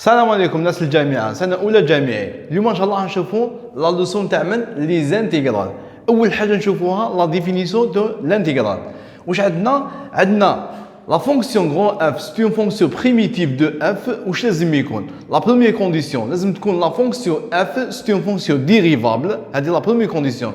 السلام عليكم ناس الجامعة، سنة أولى جامعي. اليوم إن شاء الله نشوفوا لا لوسون تاع من لي زانتيغرال. أول حاجة نشوفوها لا ديفينيسيون دو لانتيغرال. واش عندنا لا فونكسيون غران اف سي اون فونكسيون بريميتيف دو اف. واش لازم يكون؟ لا بروميير كونديسيون لازم تكون لا فونكسيون اف سي اون فونكسيون ديريفابل، هذه لا بروميير كونديسيون.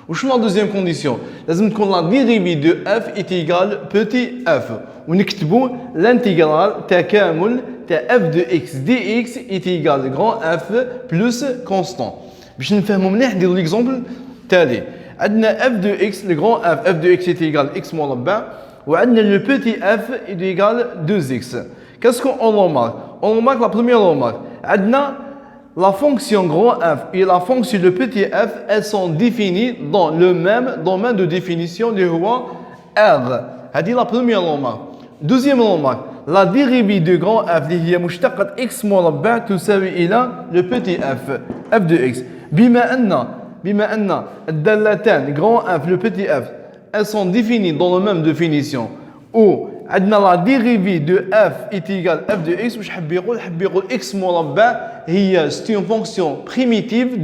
وشنو لا دوزيام كونديسيون؟ لازم تكون لا ديريفي دو اف ايت ايغال بوتي اف، ونكتبوا لانتيغرال تكامل تاع اف دو اكس دي اكس ايت ايغال غران اف بلس كونستون. باش نفهموا مليح نديروا ليكزومبل التالي. عندنا اف دو اكس لو غران اف دو اكس ايت ايغال اكس مربع، وعندنا لو بوتي اف ايت ايغال 2 اكس. كاسكو اون رومارك لا بروميير رومارك عندنا la fonction grand f et la fonction le petit f, elles sont définies dans le même domaine de définition du roi R. C'est la première remarque. Deuxième remarque, la dérivée de grand f qui est مشتقة x مربع تساوي إلى le petit f de x. بما أن الدالتان grand f le petit f, elles sont définies dans le même définition où عندنا لا ديريفي دو اف ايت ايغال اف دو اكس. واش حب يقول اكس مربع هي سي اون فونكسيون بريميتيف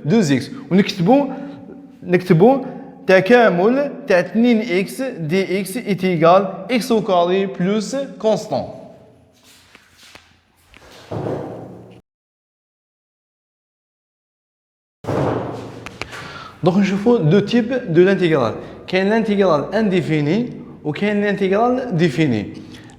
دو اكس، ونكتبوا تكامل تاع 2 اكس دي اكس ايت ايغال اكس او كاري بلس كونستون. دونك نشوفوا دو تيب دو لانتيغرال. كاين لانتيغرال انديفيني وكاين لانتيغرال ديفيني.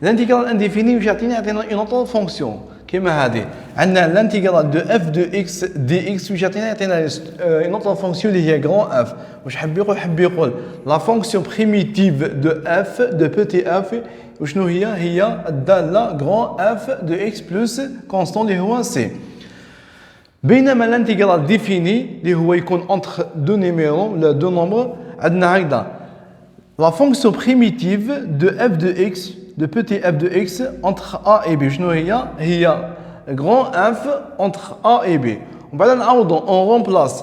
لانتيغرال انديفيني واش يعطينا اون اوتر فونكسيون كيما هذه. عندنا لانتيغرال دو اف دو اكس دي اكس واش يعطينا اون اوتر فونكسيون اللي هي غران اف. واش حب يقول لا فونكسيون بريميتيف دو اف دو بوتي اف. وشنو هي الداله غران اف دو اكس بلس كونستون اللي هو سي. بينما لانتيغرال ديفيني اللي هو يكون انتر دو نيميرو ولا دو نومبر عندنا هكذا la fonction primitive de f de x, de petit f de x entre a et b. Il y a grand f entre a et b. On remplace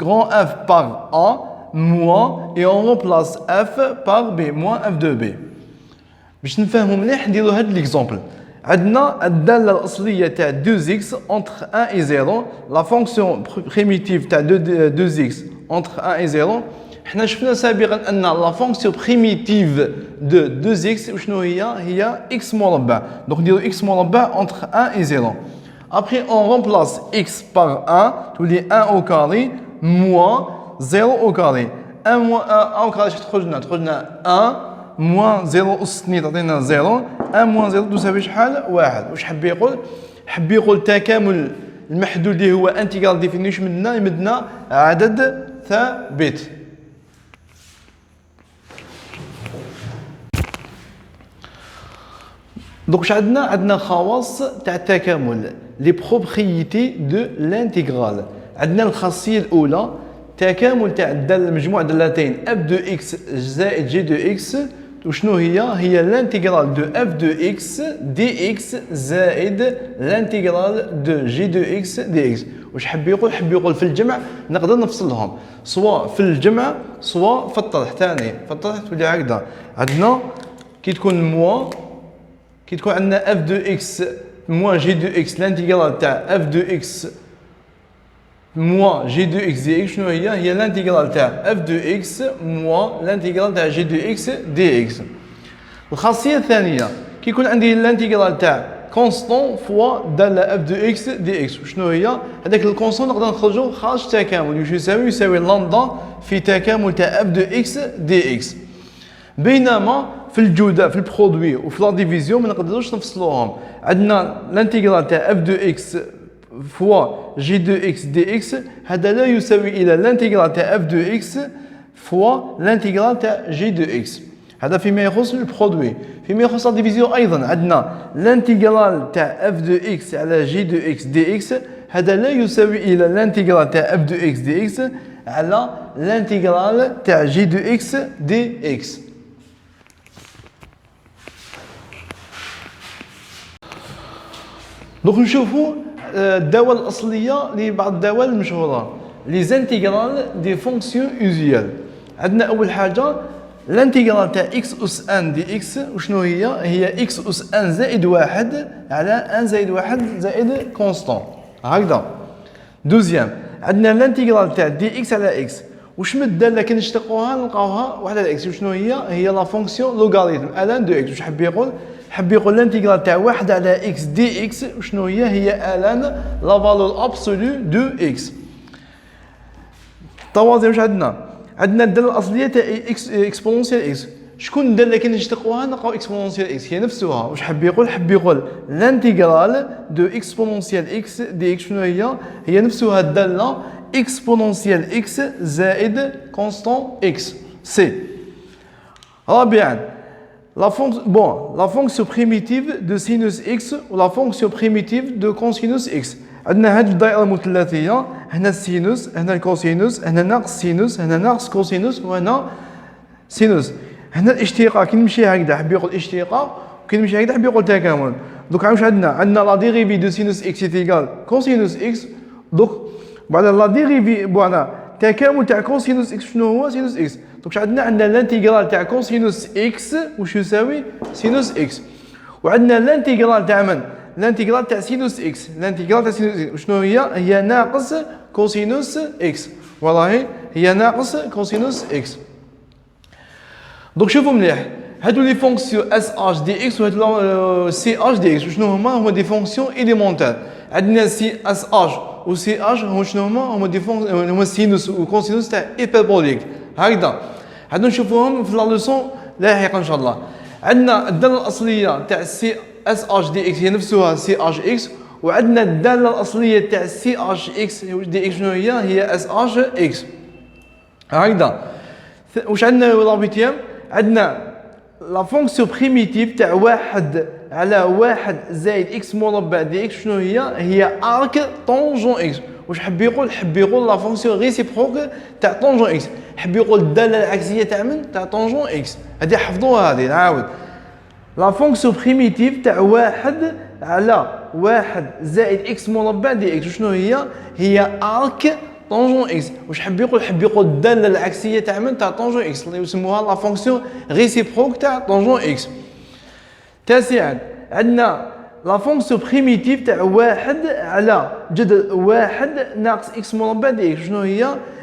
grand f par a moins et on remplace f par b moins f de b. باش نفهموا مليح نديروا هذا ليكزامبل. عندنا الداله الاصليه تاع 2x entre 1 et 0. La fonction primitive تاع 2x entre 1 et 0. حنا شفنا سابقا ان لا فونكسيون بريميتيف دو 2x وشنو هي x مربع. دونك نديرو x مربع entre 1 et 0. Après on remplace x par 1 تولي 1 au carré moins 0 au carré. 1 moins 1 au carré تخرج لنا 1 moins 0 أس 2 تعطينا 0. 1 moins 0 تساوي شحال؟ 1. واش حب يقول تكامل المحدود اللي هو انتيغرال ديفينيشن يمدنا عدد ثابت. Donc عندنا خواص تاع التكامل لي بروبريتي دو لانتيغرال. عندنا الخاصيه الاولى تكامل تاع مجموع دالتين اف دو اكس زائد جي دو اكس. وشنو هي لانتيغرال دو اف دو اكس دي اكس زائد لانتيغرال دو جي دو اكس دي اكس. واش حب يقول في الجمع نقدر نفصلهم سواء في الجمع سواء في الطرح ثاني. في الطرح تولي هكذا. عندنا كي تكون عندنا اف دو اكس موان جي دو اكس لانتيغرال تاع اف دو اكس موان جي دو اكس دي اكس. شنو هي لانتيغرال تاع اف دو اكس موان لانتيغرال تاع جي دو اكس دي اكس. الخاصيه الثانيه كي يكون عندي لانتيغرال تاع كونستون فوا داله اف دو اكس دي اكس. وشنو هذاك الكونستون نقدر نخرجو خارج تكامل يساوي لامدا في تكامل تاع اف دو اكس دي اكس. بينما في الجودة في البرودوي وفي لا ديفيزيون ما نقدروش نفصلوهم. عندنا لانتيغرال تاع اف دو اكس فوا جي دو اكس دي اكس، هذا لا يساوي الى لانتيغرال تاع اف دو اكس فوا لانتيغرال تاع جي دو اكس. هذا فيما يخص البرودوي. فيما يخص لا ديفيزيون ايضا عندنا لانتيغرال تاع اف دو اكس على جي دو اكس دي اكس، هذا لا يساوي الى لانتيغرال تاع اف دو اكس دي اكس على لانتيغرال تاع جي دو اكس دي اكس. دونك نشوفوا الدوال الاصليه لبعض الدوال المشهوره لي زانتيغرال دي فونكسيون اوزيال. عندنا اول حاجه الانتيغرال تاع اكس اس ان دي اكس وشنو هي اكس اس ان زائد واحد على ان زائد واحد زائد كونستون هكذا. دوزيام عندنا الانتيغرال تاع دي اكس على اكس، واش من الداله كي نشتقوها نلقاوها واحد على اكس، وشنو هي لا فونكسيون لوغاريتم الان دو اكس. واش حب يقول؟ حب يقول الانتيغرال تاع واحد على اكس دي اكس وشنو هي الان لا فالور ابسولو دو اكس. طوازي واش عندنا الداله الاصليه تاع اكس اكسبونونسيال اكس. شكون الداله كي نشتقوها نلقاو اكسبونونسيال اكس هي نفسها. واش حب يقول؟ حب يقول الانتيغرال دو اكسبونونسيال اكس دي اكس شنو هي نفسها الداله اكسبونونسيال اكس زائد كونستون اكس سي. رابعا la fonction primitive de sinus x ou la fonction primitive de cosinus x. عندنا هذه الدائره المثلثيه، هنا السينوس، هنا الكوسينوس، هنا ناقص سينوس، هنا ناقص كوسينوس، وهنا سينوس. هنا الاشتقاق كي نمشي هكذا حب يقول اشتقاق، وكي نمشي هكذا حب يقول تكامل. دوك واش عندنا لا ديريفي دو سينوس اكس ايكال كوسينوس اكس. دوك بعد لا ديريفي بعد تكامل تاع كوسينوس اكس شنو هو؟ سينوس اكس. دوك عندنا الانتيغرال تاع كوسينوس اكس واش يساوي؟ سينوس اكس. وعندنا الانتيغرال تاع من؟ الانتيغرال تاع سينوس اكس. الانتيغرال تاع سينوس اكس شنو هي ناقص كوسينوس اكس. والله هي ناقص كوسينوس اكس. دوك شوفوا مليح هادو لي فونكسيون اس اش دي اكس وهادو سي اش دي اكس شنو هما دي فونكسيون إليمونتير. عندنا سي اس اش و سي اش هما شنو هما دي فونكسيون هما سينوس و كوسينوس تاع هيبربوليك هكذا. عندنا نشوفوهم في لا لوسون لاحقا ان شاء الله. عندنا الداله الاصليه تاع سي اس اش دي اكس هي نفسها سي اش اكس، وعندنا الداله الاصليه تاع سي اش اكس دي اكس شنو هي اس اش اكس هكذا. واش عندنا رابطيام؟ عندنا لا فونكسيون بريميتيف تاع واحد على واحد زائد اكس مربع دي اكس شنو هي ارك طونجون اكس. واش حب يقول؟ حب يقول لا فونكسيون ريسيبروك تاع طونجون اكس. حب يقول الداله العكسيه تاع من؟ تاع طونجون اكس. هذه حفظوها هذه نعاود. لا فونكسيون بريميتيف تاع واحد على واحد زائد اكس مربع دي اكس شنو هي ارك طونجون اكس. واش حب يقول؟ حب يقول الداله العكسيه تاع من؟ تاع طونجون اكس اللي يسموها لا فونكسيون ريسيبروك تاع طونجون اكس. تاسعا عندنا لا فونكسيون بريميتيف تاع واحد على جذر واحد ناقص اكس مربع دي اكس شنو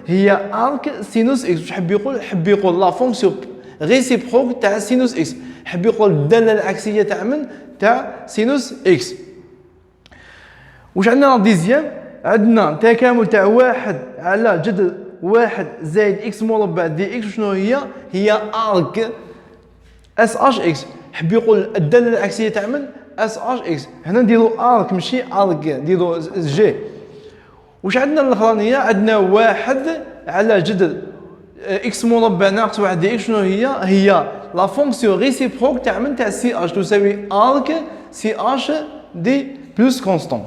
هي ارك سينوس اكس. واش حب يقول؟ حب يقول لا فونكسيون ريسيبروك تاع سينوس اكس. حب يقول الداله العكسيه تاع من؟ تاع سينوس اكس. واش عندنا لا ديزيام؟ عندنا تكامل تاع واحد على جذر واحد زائد اكس مربع دي اكس شنو هي ارك اس اش اكس. حب يقول الداله العكسيه تاع من؟ اس اش اكس. هنا نديرو ارك ماشي ارك، نديرو جي. واش عندنا الاخرانيه؟ عندنا واحد على جذر اكس مربع ناقص واحد دي اكس شنو هي لا فونكسيون ريسيبروك تاع من؟ تاع سي اش تساوي ارك سي اش دي بلس كونستون.